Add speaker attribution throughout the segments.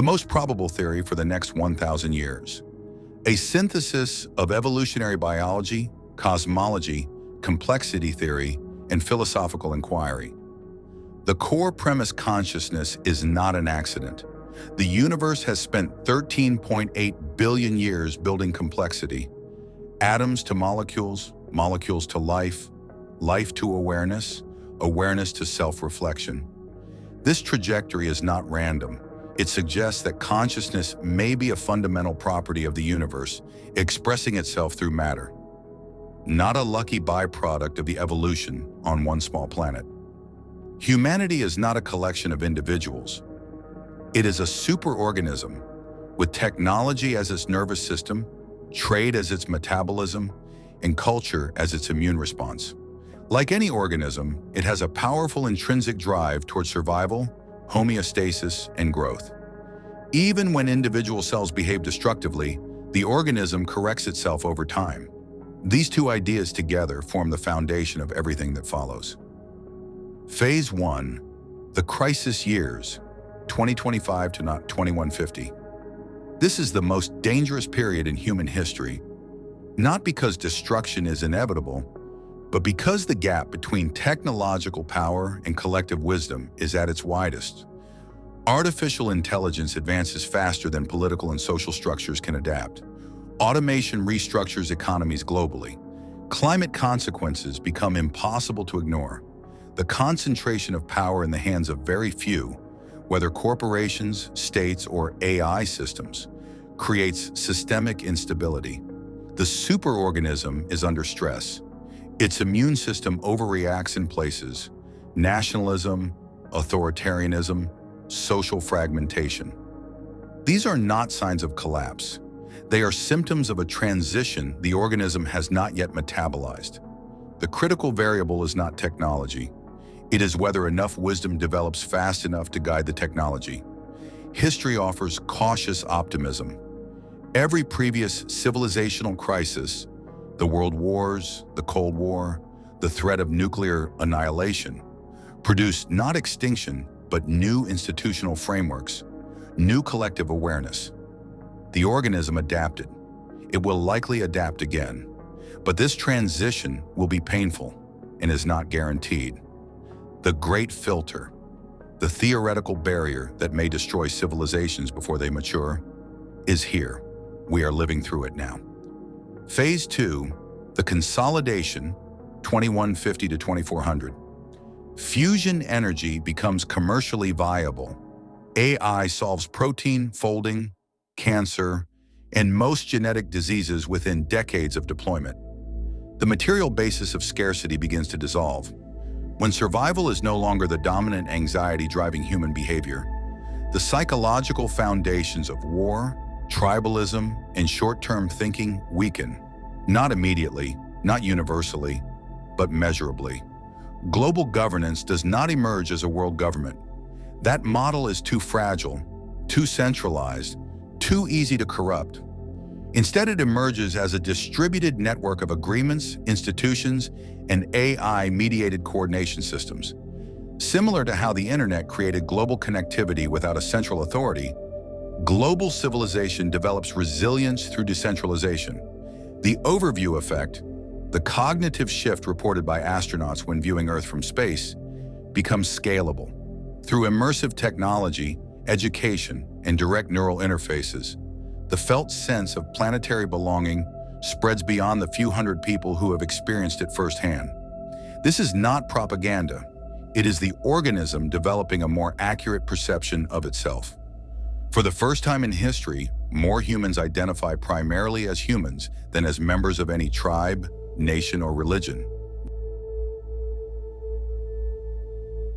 Speaker 1: the most probable theory for the next 1,000 years. A synthesis of evolutionary biology, cosmology, complexity theory, and philosophical inquiry. The core premise: consciousness is not an accident. The universe has spent 13.8 billion years building complexity. Atoms to molecules, molecules to life, life to awareness, awareness to self-reflection. This trajectory is not random. It suggests that consciousness may be a fundamental property of the universe, expressing itself through matter, not a lucky byproduct of the evolution on one small planet. Humanity is not a collection of individuals. It is a superorganism with technology as its nervous system, trade as its metabolism, and culture as its immune response. Like any organism, it has a powerful intrinsic drive toward survival, homeostasis, and growth. Even when individual cells behave destructively, the organism corrects itself over time. These two ideas together form the foundation of everything that follows. Phase 1, the crisis years, 2025 to 2150. This is the most dangerous period in human history, not because destruction is inevitable, but because the gap between technological power and collective wisdom is at its widest. Artificial intelligence advances faster than political and social structures can adapt. Automation restructures economies globally. Climate consequences become impossible to ignore. The concentration of power in the hands of very few, whether corporations, states, or AI systems, creates systemic instability. The superorganism is under stress. Its immune system overreacts in places: nationalism, authoritarianism, social fragmentation. These are not signs of collapse. They are symptoms of a transition the organism has not yet metabolized. The critical variable is not technology. It is whether enough wisdom develops fast enough to guide the technology. History offers cautious optimism. Every previous civilizational crisis, the World Wars, the Cold War, the threat of nuclear annihilation, produced not extinction, but new institutional frameworks, new collective awareness. The organism adapted. It will likely adapt again. But this transition will be painful and is not guaranteed. The great filter, the theoretical barrier that may destroy civilizations before they mature, is here. We are living through it now. Phase 2, the consolidation, 2150 to 2400. Fusion energy becomes commercially viable. AI solves protein folding, cancer, and most genetic diseases within decades of deployment. The material basis of scarcity begins to dissolve. When survival is no longer the dominant anxiety driving human behavior, the psychological foundations of war, tribalism, and short-term thinking weaken. Not immediately, not universally, but measurably. Global governance does not emerge as a world government. That model is too fragile, too centralized, too easy to corrupt. Instead, it emerges as a distributed network of agreements, institutions, and AI-mediated coordination systems. Similar to how the internet created global connectivity without a central authority, global civilization develops resilience through decentralization. The overview effect, the cognitive shift reported by astronauts when viewing Earth from space, becomes scalable. Through immersive technology, education, and direct neural interfaces, the felt sense of planetary belonging spreads beyond the few hundred people who have experienced it firsthand. This is not propaganda. It is the organism developing a more accurate perception of itself. For the first time in history, more humans identify primarily as humans than as members of any tribe, nation, or religion.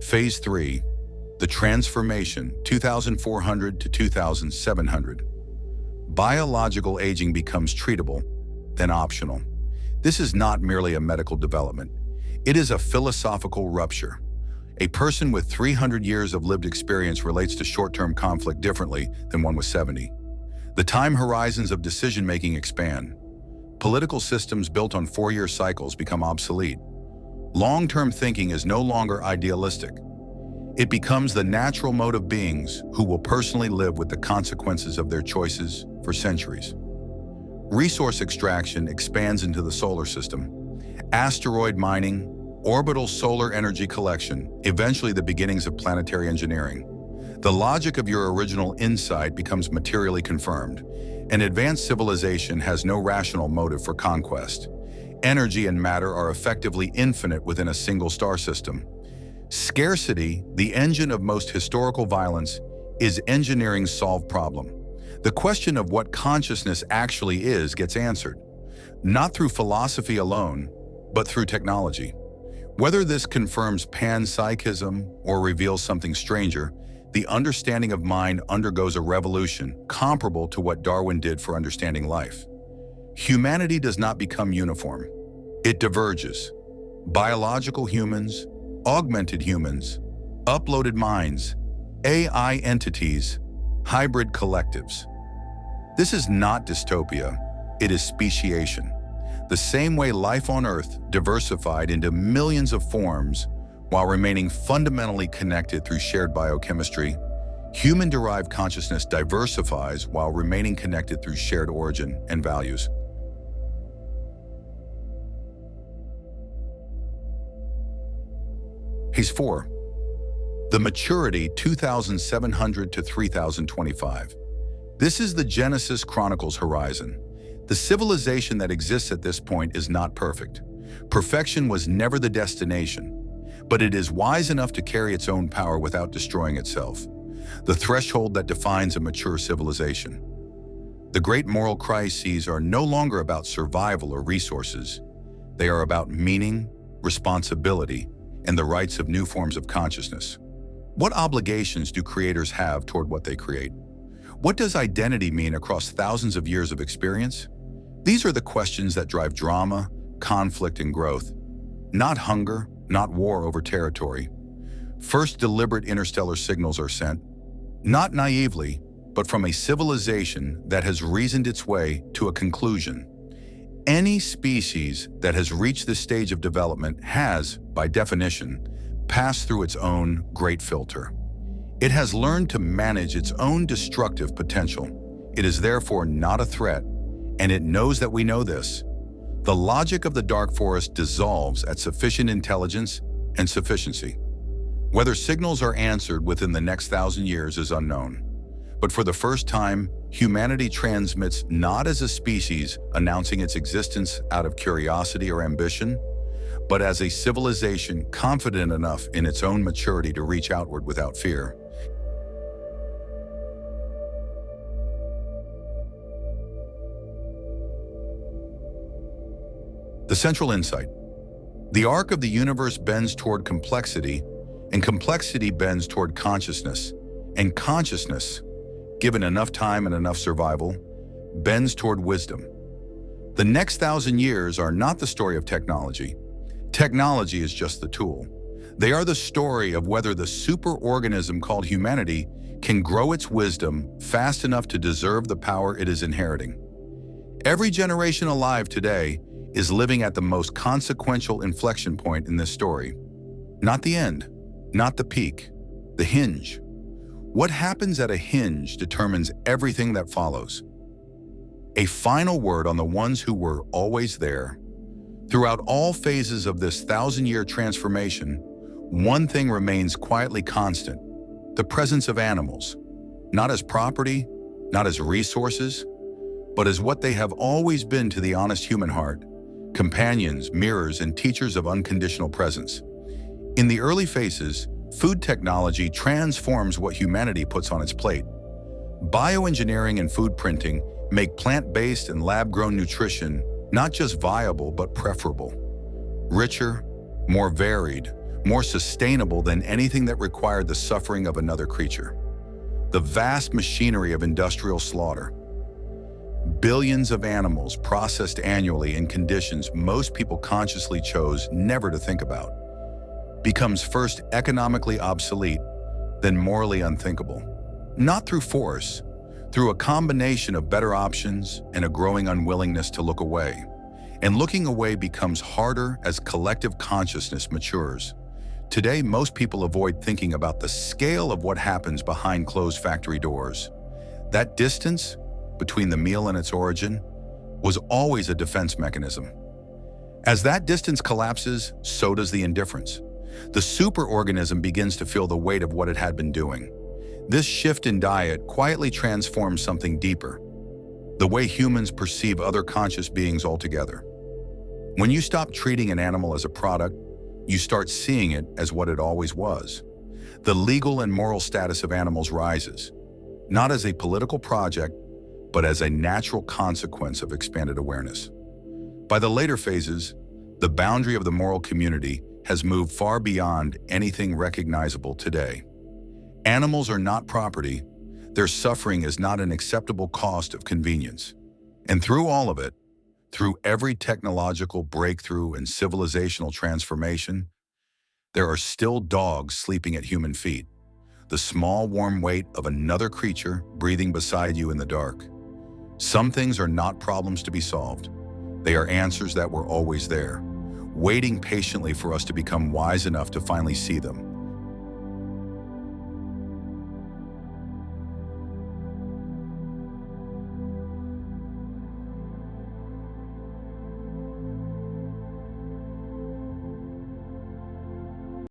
Speaker 1: Phase 3, the transformation, 2400 to 2700. Biological aging becomes treatable, then optional. This is not merely a medical development. It is a philosophical rupture. A person with 300 years of lived experience relates to short-term conflict differently than one with 70. The time horizons of decision-making expand. Political systems built on 4-year cycles become obsolete. Long-term thinking is no longer idealistic. It becomes the natural mode of beings who will personally live with the consequences of their choices for centuries. Resource extraction expands into the solar system. Asteroid mining, orbital solar energy collection, eventually the beginnings of planetary engineering. The logic of your original insight becomes materially confirmed. An advanced civilization has no rational motive for conquest. Energy and matter are effectively infinite within a single star system. Scarcity, the engine of most historical violence, is engineering's solved problem. The question of what consciousness actually is gets answered, not through philosophy alone, but through technology. Whether this confirms panpsychism or reveals something stranger, the understanding of mind undergoes a revolution comparable to what Darwin did for understanding life. Humanity does not become uniform. It diverges. Biological humans, augmented humans, uploaded minds, AI entities, hybrid collectives. This is not dystopia, it is speciation. The same way life on Earth diversified into millions of forms while remaining fundamentally connected through shared biochemistry, human-derived consciousness diversifies while remaining connected through shared origin and values. Phase 4. The maturity 2700 to 3025. This is the Genesis Chronicles horizon. The civilization that exists at this point is not perfect. Perfection was never the destination, but it is wise enough to carry its own power without destroying itself. The threshold that defines a mature civilization. The great moral crises are no longer about survival or resources. They are about meaning, responsibility, and the rights of new forms of consciousness. What obligations do creators have toward what they create? What does identity mean across thousands of years of experience? These are the questions that drive drama, conflict, and growth. Not hunger, not war over territory. First, deliberate interstellar signals are sent, not naively, but from a civilization that has reasoned its way to a conclusion. Any species that has reached this stage of development has, by definition, passed through its own great filter. It has learned to manage its own destructive potential. It is therefore not a threat, and it knows that we know this. The logic of the dark forest dissolves at sufficient intelligence and sufficiency. Whether signals are answered within the next 1,000 years is unknown. But for the first time, humanity transmits not as a species announcing its existence out of curiosity or ambition, but as a civilization confident enough in its own maturity to reach outward without fear. The central insight. The arc of the universe bends toward complexity, and complexity bends toward consciousness, and consciousness, given enough time and enough survival, bends toward wisdom. The next 1,000 years are not the story of technology. Technology is just the tool. They are the story of whether the superorganism called humanity can grow its wisdom fast enough to deserve the power it is inheriting. Every generation alive today is living at the most consequential inflection point in this story. Not the end, not the peak, the hinge. What happens at a hinge determines everything that follows. A final word on the ones who were always there. Throughout all phases of this 1,000-year transformation, one thing remains quietly constant: the presence of animals, not as property, not as resources, but as what they have always been to the honest human heart: companions, mirrors, and teachers of unconditional presence. In the early phases, food technology transforms what humanity puts on its plate. Bioengineering and food printing make plant-based and lab-grown nutrition not just viable, but preferable. Richer, more varied, more sustainable than anything that required the suffering of another creature. The vast machinery of industrial slaughter. Billions of animals processed annually in conditions most people consciously chose never to think about, becomes first economically obsolete, then morally unthinkable. Not through force, through a combination of better options and a growing unwillingness to look away. And looking away becomes harder as collective consciousness matures. Today, most people avoid thinking about the scale of what happens behind closed factory doors. That distance between the meal and its origin was always a defense mechanism. As that distance collapses, so does the indifference. The superorganism begins to feel the weight of what it had been doing. This shift in diet quietly transforms something deeper, the way humans perceive other conscious beings altogether. When you stop treating an animal as a product, you start seeing it as what it always was. The legal and moral status of animals rises, not as a political project, but as a natural consequence of expanded awareness. By the later phases, the boundary of the moral community has moved far beyond anything recognizable today. Animals are not property. Their suffering is not an acceptable cost of convenience. And through all of it, through every technological breakthrough and civilizational transformation, there are still dogs sleeping at human feet, the small warm weight of another creature breathing beside you in the dark. Some things are not problems to be solved. They are answers that were always there, waiting patiently for us to become wise enough to finally see them.